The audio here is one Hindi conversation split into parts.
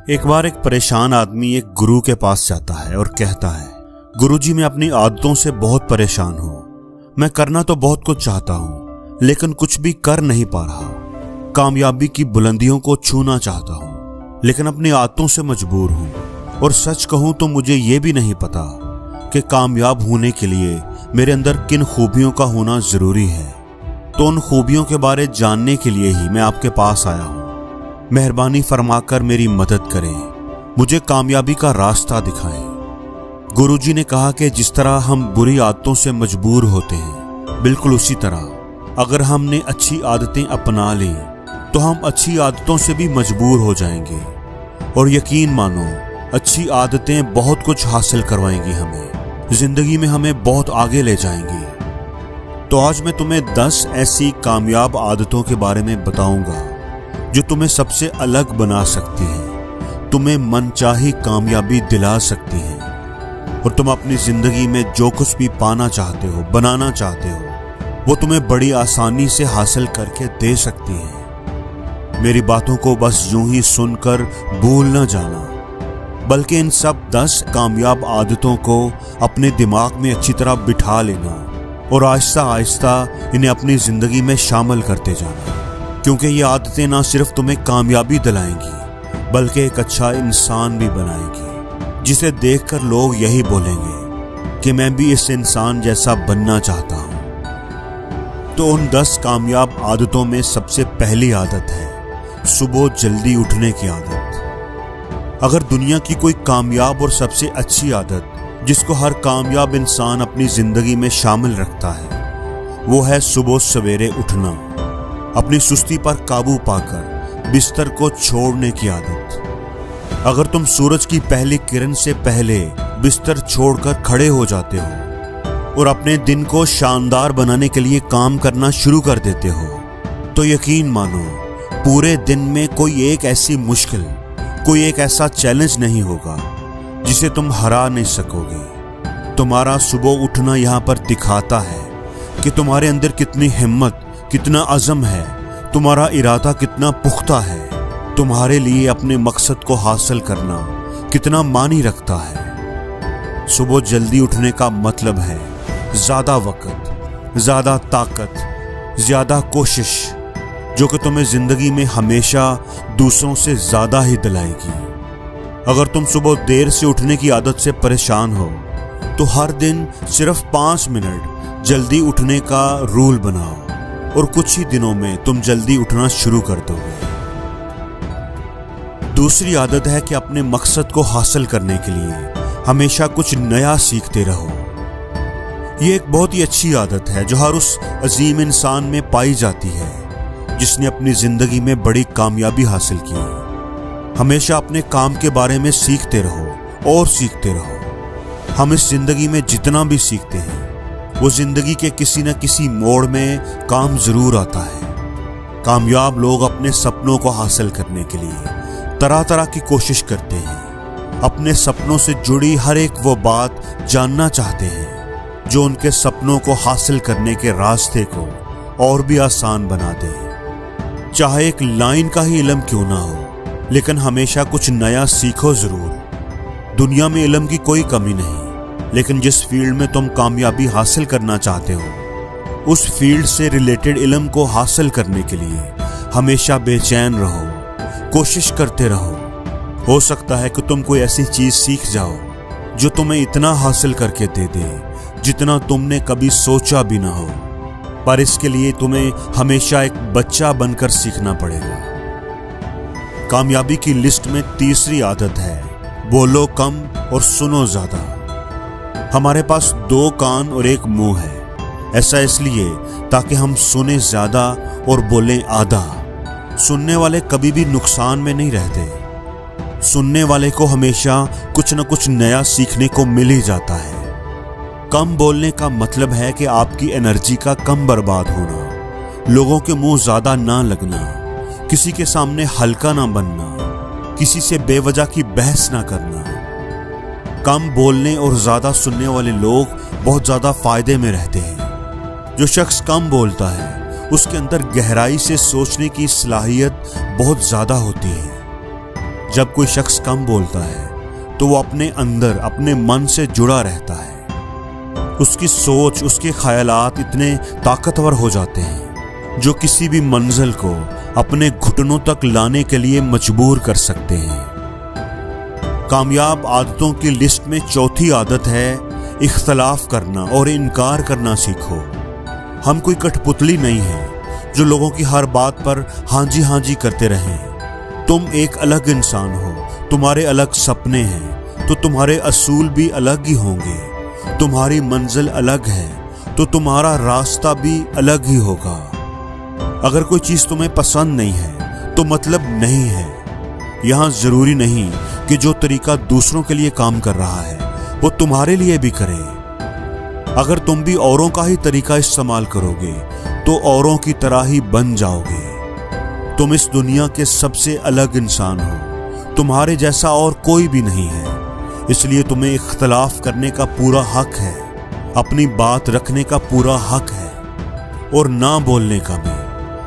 एक बार एक परेशान आदमी एक गुरु के पास जाता है और कहता है, गुरुजी मैं अपनी आदतों से बहुत परेशान हूँ। मैं करना तो बहुत कुछ चाहता हूँ लेकिन कुछ भी कर नहीं पा रहा। कामयाबी की बुलंदियों को छूना चाहता हूँ लेकिन अपनी आदतों से मजबूर हूँ। और सच कहूँ तो मुझे ये भी नहीं पता कि कामयाब होने के लिए मेरे अंदर किन खूबियों का होना जरूरी है। तो उन खूबियों के बारे जानने के लिए ही मैं आपके पास आया हूँ। मेहरबानी फरमाकर मेरी मदद करें, मुझे कामयाबी का रास्ता दिखाएं। गुरुजी ने कहा कि जिस तरह हम बुरी आदतों से मजबूर होते हैं, बिल्कुल उसी तरह अगर हमने अच्छी आदतें अपना ली तो हम अच्छी आदतों से भी मजबूर हो जाएंगे। और यकीन मानो, अच्छी आदतें बहुत कुछ हासिल करवाएंगी हमें, जिंदगी में हमें बहुत आगे ले जाएंगी। तो आज मैं तुम्हें 10 ऐसी कामयाब आदतों के बारे में बताऊंगा जो तुम्हें सबसे अलग बना सकती हैं, तुम्हें मनचाही कामयाबी दिला सकती हैं और तुम अपनी जिंदगी में जो कुछ भी पाना चाहते हो, बनाना चाहते हो, वो तुम्हें बड़ी आसानी से हासिल करके दे सकती हैं। मेरी बातों को बस यूं ही सुनकर भूल न जाना, बल्कि इन सब 10 कामयाब आदतों को अपने दिमाग में अच्छी तरह बिठा लेना और आहिस्ता आहिस्ता इन्हें अपनी जिंदगी में शामिल करते जाना। क्योंकि ये आदतें ना सिर्फ तुम्हें कामयाबी दिलाएंगी बल्कि एक अच्छा इंसान भी बनाएंगी, जिसे देखकर लोग यही बोलेंगे कि मैं भी इस इंसान जैसा बनना चाहता हूं। तो उन 10 कामयाब आदतों में सबसे पहली आदत है सुबह जल्दी उठने की आदत। अगर दुनिया की कोई कामयाब और सबसे अच्छी आदत जिसको हर कामयाब इंसान अपनी जिंदगी में शामिल रखता है, वो है सुबह सवेरे उठना, अपनी सुस्ती पर काबू पाकर बिस्तर को छोड़ने की आदत। अगर तुम सूरज की पहली किरण से पहले बिस्तर छोड़कर खड़े हो जाते हो और अपने दिन को शानदार बनाने के लिए काम करना शुरू कर देते हो, तो यकीन मानो पूरे दिन में कोई एक ऐसी मुश्किल, कोई एक ऐसा चैलेंज नहीं होगा जिसे तुम हरा नहीं सकोगे। तुम्हारा सुबह उठना यहाँ पर दिखाता है कि तुम्हारे अंदर कितनी हिम्मत, कितना अज़म है, तुम्हारा इरादा कितना पुख्ता है, तुम्हारे लिए अपने मकसद को हासिल करना कितना मानी रखता है। सुबह जल्दी उठने का मतलब है ज्यादा वक्त, ज्यादा ताकत, ज्यादा कोशिश, जो कि तुम्हें जिंदगी में हमेशा दूसरों से ज्यादा ही दिलाएगी। अगर तुम सुबह देर से उठने की आदत से परेशान हो तो हर दिन सिर्फ 5 मिनट जल्दी उठने का रूल बनाओ और कुछ ही दिनों में तुम जल्दी उठना शुरू कर दोगे। दूसरी आदत है कि अपने मकसद को हासिल करने के लिए हमेशा कुछ नया सीखते रहो। ये एक बहुत ही अच्छी आदत है जो हर उस अजीम इंसान में पाई जाती है जिसने अपनी जिंदगी में बड़ी कामयाबी हासिल की। हमेशा अपने काम के बारे में सीखते रहो और सीखते रहो। हम इस जिंदगी में जितना भी सीखते हैं वो जिंदगी के किसी न किसी मोड़ में काम जरूर आता है। कामयाब लोग अपने सपनों को हासिल करने के लिए तरह तरह की कोशिश करते हैं। अपने सपनों से जुड़ी हर एक वो बात जानना चाहते हैं जो उनके सपनों को हासिल करने के रास्ते को और भी आसान बना दे। चाहे एक लाइन का ही इल्म क्यों ना हो, लेकिन हमेशा कुछ नया सीखो जरूर। दुनिया में इल्म की कोई कमी नहीं, लेकिन जिस फील्ड में तुम कामयाबी हासिल करना चाहते हो उस फील्ड से रिलेटेड इल्म को हासिल करने के लिए हमेशा बेचैन रहो, कोशिश करते रहो। हो सकता है कि तुम कोई ऐसी चीज सीख जाओ जो तुम्हें इतना हासिल करके दे दे जितना तुमने कभी सोचा भी ना हो, पर इसके लिए तुम्हें हमेशा एक बच्चा बनकर सीखना पड़ेगा। कामयाबी की लिस्ट में तीसरी आदत है बोलो कम और सुनो ज्यादा। हमारे पास 2 कान और 1 मुंह है। ऐसा इसलिए ताकि हम सुने ज्यादा और बोलें आधा। सुनने वाले कभी भी नुकसान में नहीं रहते। सुनने वाले को हमेशा कुछ न कुछ नया सीखने को मिल ही जाता है। कम बोलने का मतलब है कि आपकी एनर्जी का कम बर्बाद होना, लोगों के मुंह ज्यादा ना लगना, किसी के सामने हल्का ना बनना, किसी से बेवजह की बहस ना करना। कम बोलने और ज्यादा सुनने वाले लोग बहुत ज्यादा फायदे में रहते हैं। जो शख्स कम बोलता है उसके अंदर गहराई से सोचने की सलाहियत बहुत ज्यादा होती है। जब कोई शख्स कम बोलता है तो वो अपने अंदर अपने मन से जुड़ा रहता है। उसकी सोच, उसके ख्यालात इतने ताकतवर हो जाते हैं जो किसी भी मंजिल को अपने घुटनों तक लाने के लिए मजबूर कर सकते हैं। कामयाब आदतों की लिस्ट में चौथी आदत है इख्तलाफ करना और इनकार करना सीखो। हम कोई कठपुतली नहीं है जो लोगों की हर बात पर हाँ जी करते रहें। तुम एक अलग इंसान हो, तुम्हारे अलग सपने हैं तो तुम्हारे असूल भी अलग ही होंगे। तुम्हारी मंजिल अलग है तो तुम्हारा रास्ता भी अलग ही होगा। अगर कोई चीज तुम्हें पसंद नहीं है तो मतलब नहीं है। यहां जरूरी नहीं कि जो तरीका दूसरों के लिए काम कर रहा है वो तुम्हारे लिए भी करे। अगर तुम भी औरों का ही तरीका इस्तेमाल करोगे तो औरों की तरह ही बन जाओगे। तुम इस दुनिया के सबसे अलग इंसान हो, तुम्हारे जैसा और कोई भी नहीं है। इसलिए तुम्हें इख्तलाफ करने का पूरा हक है, अपनी बात रखने का पूरा हक है और ना बोलने का भी।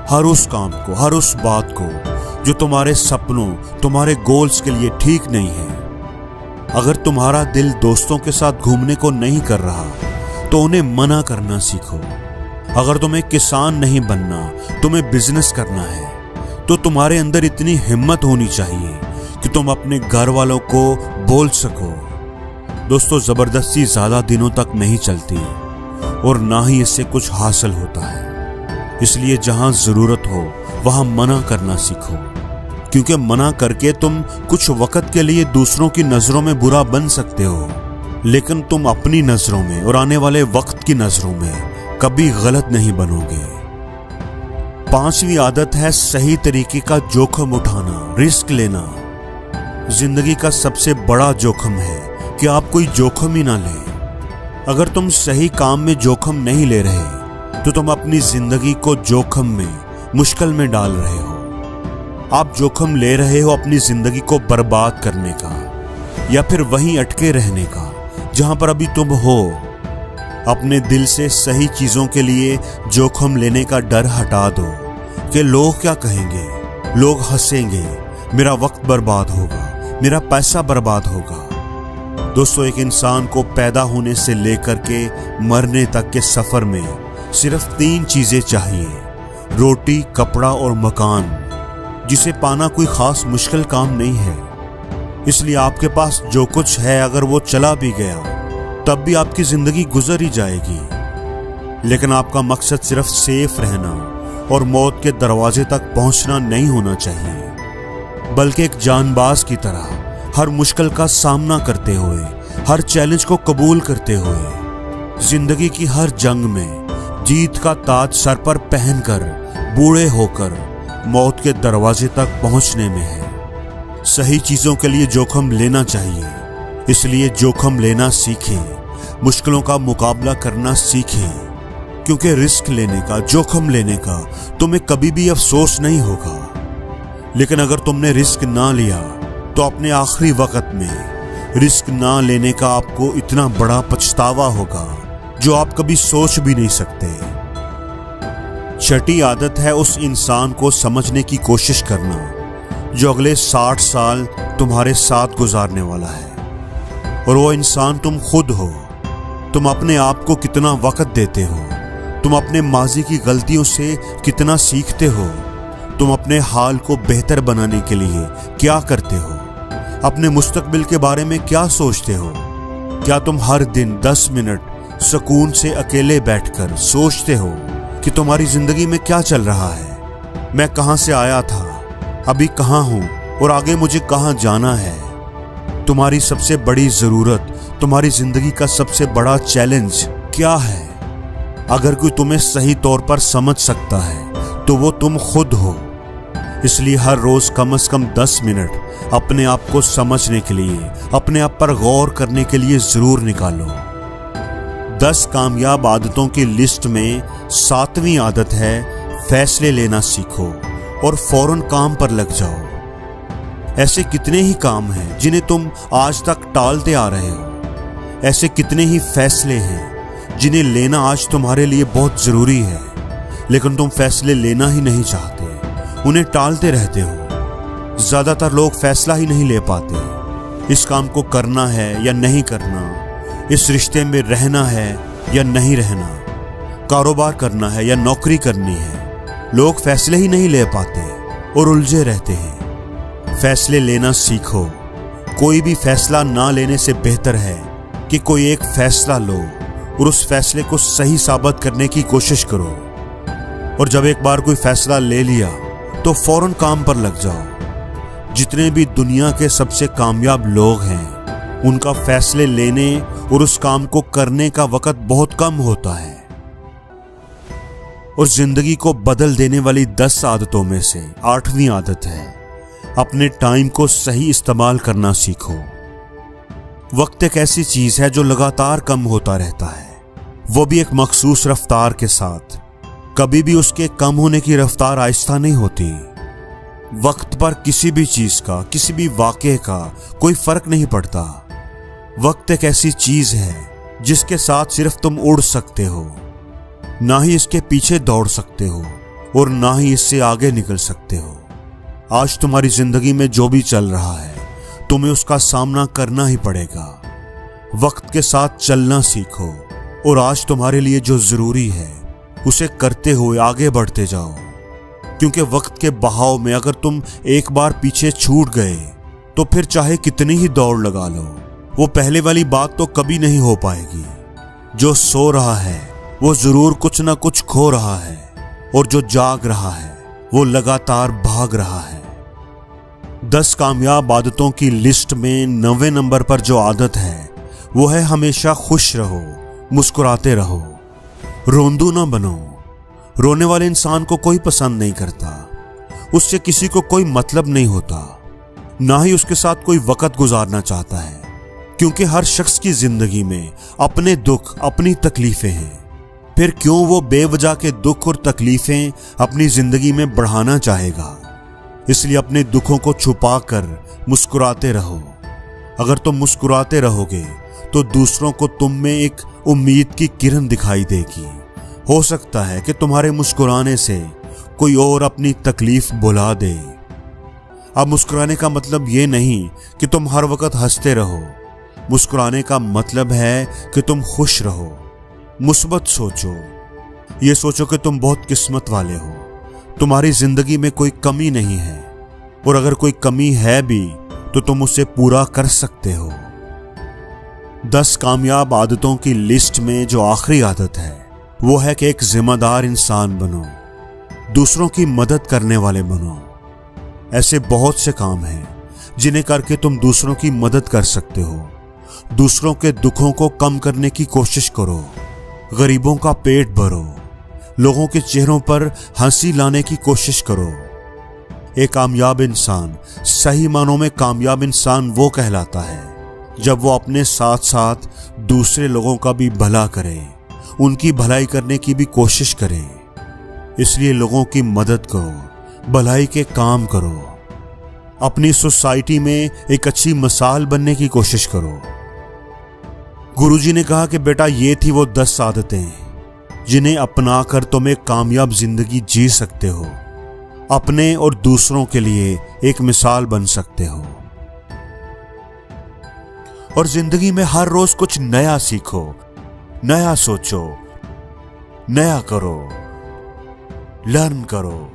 हर उस काम को, हर उस बात को जो तुम्हारे सपनों, तुम्हारे गोल्स के लिए ठीक नहीं है। अगर तुम्हारा दिल दोस्तों के साथ घूमने को नहीं कर रहा तो उन्हें मना करना सीखो। अगर तुम्हें किसान नहीं बनना, तुम्हें बिजनेस करना है तो तुम्हारे अंदर इतनी हिम्मत होनी चाहिए कि तुम अपने घर वालों को बोल सको। दोस्तों, जबरदस्ती ज्यादा दिनों तक नहीं चलती और ना ही इससे कुछ हासिल होता है। इसलिए जहां जरूरत हो वहां मना करना सीखो, क्योंकि मना करके तुम कुछ वक्त के लिए दूसरों की नजरों में बुरा बन सकते हो, लेकिन तुम अपनी नजरों में और आने वाले वक्त की नजरों में कभी गलत नहीं बनोगे। पांचवी आदत है सही तरीके का जोखिम उठाना, रिस्क लेना। जिंदगी का सबसे बड़ा जोखिम है कि आप कोई जोखिम ही ना लें। अगर तुम सही काम में जोखिम नहीं ले रहे तो तुम अपनी जिंदगी को जोखिम में, मुश्किल में डाल रहे हो। आप जोखिम ले रहे हो अपनी जिंदगी को बर्बाद करने का या फिर वहीं अटके रहने का जहां पर अभी तुम हो। अपने दिल से सही चीजों के लिए जोखिम लेने का डर हटा दो कि लोग क्या कहेंगे, लोग हंसेंगे, मेरा वक्त बर्बाद होगा, मेरा पैसा बर्बाद होगा। दोस्तों, एक इंसान को पैदा होने से लेकर के मरने तक के सफर में सिर्फ 3 चीजें चाहिए, रोटी, कपड़ा और मकान, जिसे पाना कोई खास मुश्किल काम नहीं है। इसलिए आपके पास जो कुछ है अगर वो चला भी गया तब भी आपकी जिंदगी गुजर ही जाएगी। लेकिन आपका मकसद सिर्फ सेफ रहना और मौत के दरवाजे तक पहुंचना नहीं होना चाहिए, बल्कि एक जानबाज की तरह हर मुश्किल का सामना करते हुए, हर चैलेंज को कबूल करते हुए, जिंदगी की हर जंग में जीत का ताज सर पर पहनकर, बूढ़े होकर मौत के दरवाजे तक पहुंचने में है। सही चीजों के लिए जोखिम लेना चाहिए, इसलिए जोखिम लेना सीखें, मुश्किलों का मुकाबला करना सीखें, क्योंकि रिस्क लेने का, जोखिम लेने का तुम्हें कभी भी अफसोस नहीं होगा। लेकिन अगर तुमने रिस्क ना लिया तो अपने आखिरी वक्त में रिस्क ना लेने का आपको इतना बड़ा पछतावा होगा जो आप कभी सोच भी नहीं सकते। छठी आदत है उस इंसान को समझने की कोशिश करना जो अगले 60 साल तुम्हारे साथ गुजारने वाला है, और वो इंसान तुम खुद हो। तुम अपने आप को कितना वक्त देते हो, तुम अपने माजी की गलतियों से कितना सीखते हो, तुम अपने हाल को बेहतर बनाने के लिए क्या करते हो, अपने मुस्तकबिल के बारे में क्या सोचते हो। क्या तुम हर दिन 10 मिनट सुकून से अकेले बैठकर सोचते हो कि तुम्हारी जिंदगी में क्या चल रहा है, मैं कहां से आया था, अभी कहां हूं और आगे मुझे कहां जाना है। तुम्हारी सबसे बड़ी जरूरत, तुम्हारी जिंदगी का सबसे बड़ा चैलेंज क्या है। अगर कोई तुम्हें सही तौर पर समझ सकता है तो वो तुम खुद हो। इसलिए हर रोज कम से कम 10 मिनट अपने आप को समझने के लिए, अपने आप पर गौर करने के लिए जरूर निकालो। 10 कामयाब आदतों की लिस्ट में 7वीं आदत है फैसले लेना सीखो और फौरन काम पर लग जाओ। ऐसे कितने ही काम हैं जिन्हें तुम आज तक टालते आ रहे हो। ऐसे कितने ही फैसले हैं जिन्हें लेना आज तुम्हारे लिए बहुत जरूरी है, लेकिन तुम फैसले लेना ही नहीं चाहते, उन्हें टालते रहते हो। ज्यादातर लोग फैसला ही नहीं ले पाते। इस काम को करना है या नहीं करना, इस रिश्ते में रहना है या नहीं रहना, कारोबार करना है या नौकरी करनी है। लोग फैसले ही नहीं ले पाते और उलझे रहते हैं। फैसले लेना सीखो। कोई भी फैसला ना लेने से बेहतर है कि कोई एक फैसला लो और उस फैसले को सही साबित करने की कोशिश करो। और जब एक बार कोई फैसला ले लिया तो फौरन काम पर लग जाओ। जितने भी दुनिया के सबसे कामयाब लोग हैं, उनका फैसले लेने और उस काम को करने का वक्त बहुत कम होता है। और जिंदगी को बदल देने वाली 10 आदतों में से 8वीं आदत है, अपने टाइम को सही इस्तेमाल करना सीखो। वक्त एक ऐसी चीज है जो लगातार कम होता रहता है, वो भी एक मखसूस रफ्तार के साथ। कभी भी उसके कम होने की रफ्तार आहिस्ता नहीं होती। वक्त पर किसी भी चीज का, किसी भी वाक़े का कोई फर्क नहीं पड़ता। वक्त एक ऐसी चीज है जिसके साथ सिर्फ तुम उड़ सकते हो, ना ही इसके पीछे दौड़ सकते हो और ना ही इससे आगे निकल सकते हो। आज तुम्हारी जिंदगी में जो भी चल रहा है, तुम्हें उसका सामना करना ही पड़ेगा। वक्त के साथ चलना सीखो और आज तुम्हारे लिए जो जरूरी है उसे करते हुए आगे बढ़ते जाओ। क्योंकि वक्त के बहाव में अगर तुम एक बार पीछे छूट गए तो फिर चाहे कितनी ही दौड़ लगा लो, वो पहले वाली बात तो कभी नहीं हो पाएगी। जो सो रहा है वो जरूर कुछ ना कुछ खो रहा है, और जो जाग रहा है वो लगातार भाग रहा है। 10 कामयाब आदतों की लिस्ट में 9वें नंबर पर जो आदत है वो है हमेशा खुश रहो, मुस्कुराते रहो। रोंदू ना बनो। रोने वाले इंसान को कोई पसंद नहीं करता, उससे किसी को कोई मतलब नहीं होता, ना ही उसके साथ कोई वक्त गुजारना चाहता है। क्योंकि हर शख्स की जिंदगी में अपने दुख, अपनी तकलीफें हैं। फिर क्यों वो बेवजह के दुख और तकलीफें अपनी जिंदगी में बढ़ाना चाहेगा। इसलिए अपने दुखों को छुपाकर मुस्कुराते रहो। अगर तुम मुस्कुराते रहोगे तो दूसरों को तुम में एक उम्मीद की किरण दिखाई देगी। हो सकता है कि तुम्हारे मुस्कुराने से कोई और अपनी तकलीफ भुला दे। अब मुस्कुराने का मतलब ये नहीं कि तुम हर वक्त हंसते रहो। मुस्कुराने का मतलब है कि तुम खुश रहो, मुस्बत सोचो। ये सोचो कि तुम बहुत किस्मत वाले हो, तुम्हारी जिंदगी में कोई कमी नहीं है, और अगर कोई कमी है भी तो तुम उसे पूरा कर सकते हो। 10 कामयाब आदतों की लिस्ट में जो आखिरी आदत है वो है कि एक जिम्मेदार इंसान बनो, दूसरों की मदद करने वाले बनो। ऐसे बहुत से काम हैं जिन्हें करके तुम दूसरों की मदद कर सकते हो। दूसरों के दुखों को कम करने की कोशिश करो, गरीबों का पेट भरो, लोगों के चेहरों पर हंसी लाने की कोशिश करो। एक कामयाब इंसान, सही मानों में कामयाब इंसान वो कहलाता है जब वो अपने साथ साथ दूसरे लोगों का भी भला करे, उनकी भलाई करने की भी कोशिश करे। इसलिए लोगों की मदद करो, भलाई के काम करो, अपनी सोसाइटी में एक अच्छी मिसाल बनने की कोशिश करो। गुरुजी ने कहा कि बेटा ये थी वो 10 आदतें जिन्हें अपनाकर तुम एक कामयाब जिंदगी जी सकते हो, अपने और दूसरों के लिए एक मिसाल बन सकते हो। और जिंदगी में हर रोज कुछ नया सीखो, नया सोचो, नया करो, लर्न करो।